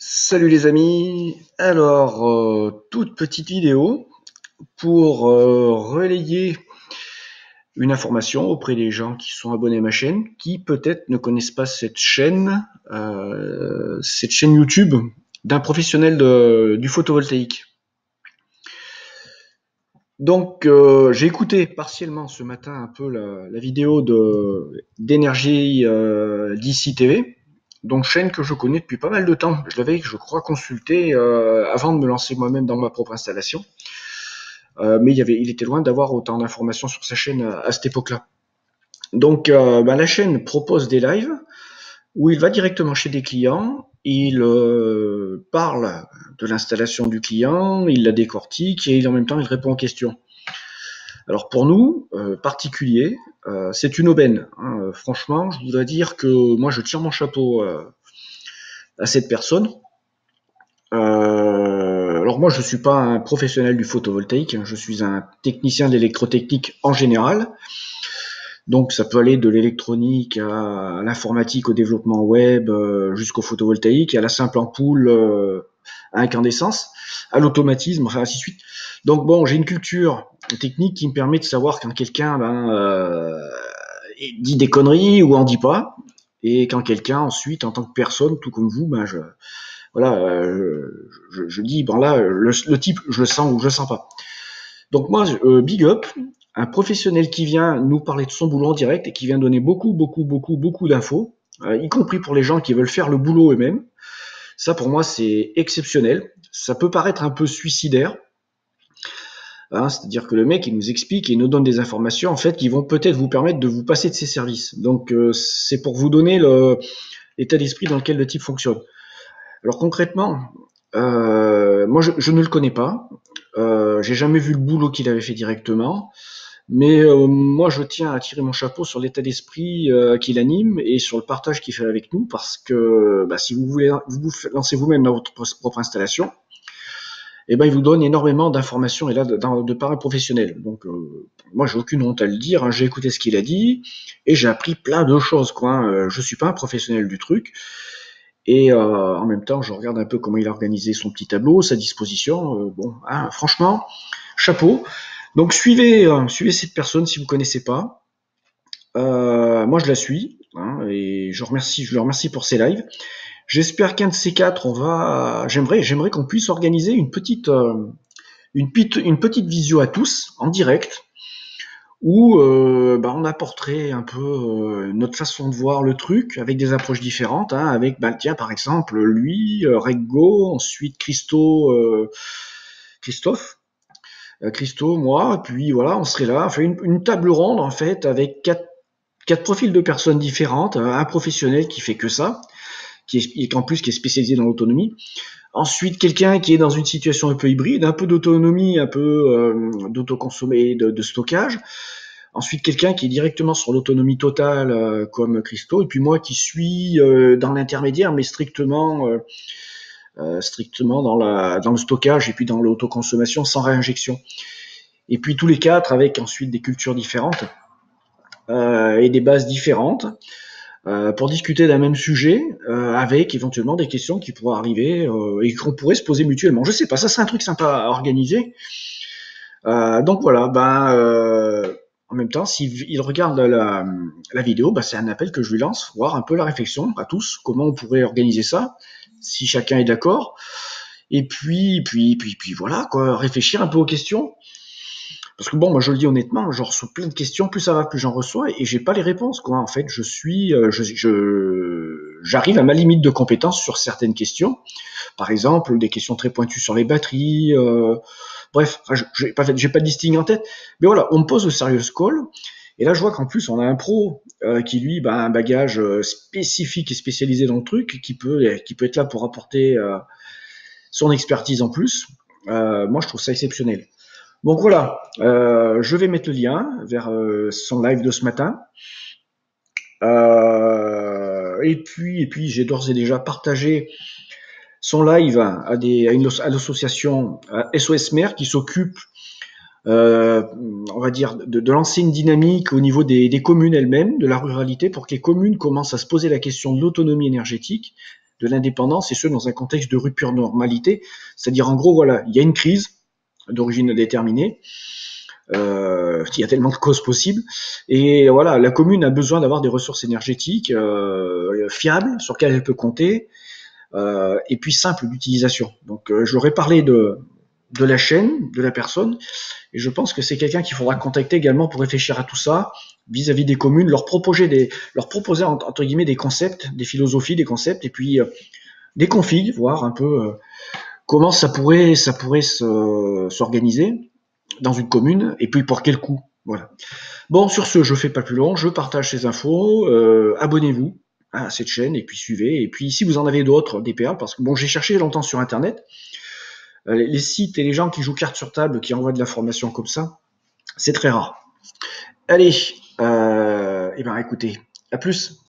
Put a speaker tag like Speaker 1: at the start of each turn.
Speaker 1: Salut les amis, alors toute petite vidéo pour relayer une information auprès des gens qui sont abonnés à ma chaîne, qui peut-être ne connaissent pas cette chaîne YouTube d'un professionnel du photovoltaïque. Donc j'ai écouté partiellement ce matin un peu la vidéo d'énergie d'ici TV, donc chaîne que je connais depuis pas mal de temps. Je l'avais, je crois, consulté avant de me lancer moi-même dans ma propre installation, mais il était loin d'avoir autant d'informations sur sa chaîne à cette époque-là. Donc la chaîne propose des lives où il va directement chez des clients, il parle de l'installation du client, il la décortique et en même temps il répond aux questions. Alors pour nous, particuliers, c'est une aubaine, hein. Franchement, je voudrais dire que moi je tire mon chapeau à cette personne. Alors moi je suis pas un professionnel du photovoltaïque, hein, je suis un technicien d'électrotechnique en général. Donc ça peut aller de l'électronique à l'informatique, au développement web, jusqu'au photovoltaïque, à la simple ampoule à incandescence, à l'automatisme, enfin ainsi de suite. Donc bon, j'ai une culture technique qui me permet de savoir quand quelqu'un dit des conneries ou en dit pas, et quand quelqu'un ensuite, en tant que personne, tout comme vous, voilà, je dis bon là, le type, je le sens ou je le sens pas. Donc moi, big up, un professionnel qui vient nous parler de son boulot en direct et qui vient donner beaucoup d'infos, y compris pour les gens qui veulent faire le boulot eux-mêmes. Ça, pour moi, c'est exceptionnel. Ça peut paraître un peu suicidaire, hein, c'est-à-dire que le mec, il nous explique et il nous donne des informations, en fait, qui vont peut-être vous permettre de vous passer de ses services. Donc, c'est pour vous donner l'état d'esprit dans lequel le type fonctionne. Alors concrètement, moi, je ne le connais pas. J'ai jamais vu le boulot qu'il avait fait directement. Mais moi, je tiens à tirer mon chapeau sur l'état d'esprit qu'il anime et sur le partage qu'il fait avec nous, parce que si vous voulez vous lancer vous-même dans votre propre installation, eh ben, il vous donne énormément d'informations et là de par un professionnel. Donc, moi, j'ai aucune honte à le dire, hein. J'ai écouté ce qu'il a dit et j'ai appris plein de choses, quoi, hein. Je suis pas un professionnel du truc et en même temps, je regarde un peu comment il a organisé son petit tableau, sa disposition. Bon, hein, franchement, chapeau. Donc suivez cette personne si vous connaissez pas. Moi je la suis, hein, et je le remercie pour ses lives. J'espère qu'un de ces quatre, j'aimerais qu'on puisse organiser une petite visio à tous en direct où on apporterait un peu notre façon de voir le truc avec des approches différentes, hein, avec tiens par exemple lui, Reggo, ensuite Christophe, Christo, moi, puis voilà, on serait là, on fait une table ronde en fait avec quatre profils de personnes différentes, un professionnel qui fait que ça, en plus qui est spécialisé dans l'autonomie. Ensuite, quelqu'un qui est dans une situation un peu hybride, un peu d'autonomie, un peu d'autoconsommé, de stockage. Ensuite, quelqu'un qui est directement sur l'autonomie totale, comme Christo, et puis moi qui suis dans l'intermédiaire, mais strictement dans le stockage et puis dans l'autoconsommation sans réinjection. Et puis tous les quatre avec ensuite des cultures différentes et des bases différentes pour discuter d'un même sujet avec éventuellement des questions qui pourraient arriver et qu'on pourrait se poser mutuellement. Je sais pas, ça serait un truc sympa à organiser. Donc voilà, en même temps, s'il regarde la vidéo, c'est un appel que je lui lance, voir un peu la réflexion à tous, comment on pourrait organiser ça, si chacun est d'accord. Et puis voilà, quoi, réfléchir un peu aux questions. Parce que bon, moi je le dis honnêtement, j'en reçois plein de questions, plus ça va, plus j'en reçois, et j'ai pas les réponses, quoi. En fait, j'arrive à ma limite de compétence sur certaines questions. Par exemple, des questions très pointues sur les batteries. Bref, j'ai pas de listing en tête, mais voilà, on me pose de serious call. Et là, je vois qu'en plus, on a un pro qui lui, a un bagage spécifique et spécialisé dans le truc, qui peut être là pour apporter son expertise en plus. Moi, je trouve ça exceptionnel. Donc voilà, je vais mettre le lien vers son live de ce matin. Et puis j'ai d'ores et déjà partagé son live à l'association SOS Mère qui s'occupe, on va dire, de lancer une dynamique au niveau des communes elles-mêmes, de la ruralité, pour que les communes commencent à se poser la question de l'autonomie énergétique, de l'indépendance, et ce dans un contexte de rupture de normalité. C'est-à-dire en gros, voilà, il y a une crise d'origine déterminée, il y a tellement de causes possibles, et voilà, la commune a besoin d'avoir des ressources énergétiques fiables, sur lesquelles elle peut compter, et puis simples d'utilisation. Donc je leur ai parlé de la chaîne, de la personne, et je pense que c'est quelqu'un qu'il faudra contacter également pour réfléchir à tout ça, vis-à-vis des communes, leur proposer entre guillemets des concepts, des philosophies, des concepts, et puis des configs, voir un peu comment ça pourrait s'organiser dans une commune, et puis pour quel coût. Voilà. Bon, sur ce, je fais pas plus long, je partage ces infos, abonnez-vous à cette chaîne, et puis suivez, et puis si vous en avez d'autres, des perles, parce que bon, j'ai cherché longtemps sur internet, les sites et les gens qui jouent carte sur table, qui envoient de l'information comme ça, c'est très rare. Allez, et ben écoutez, à plus.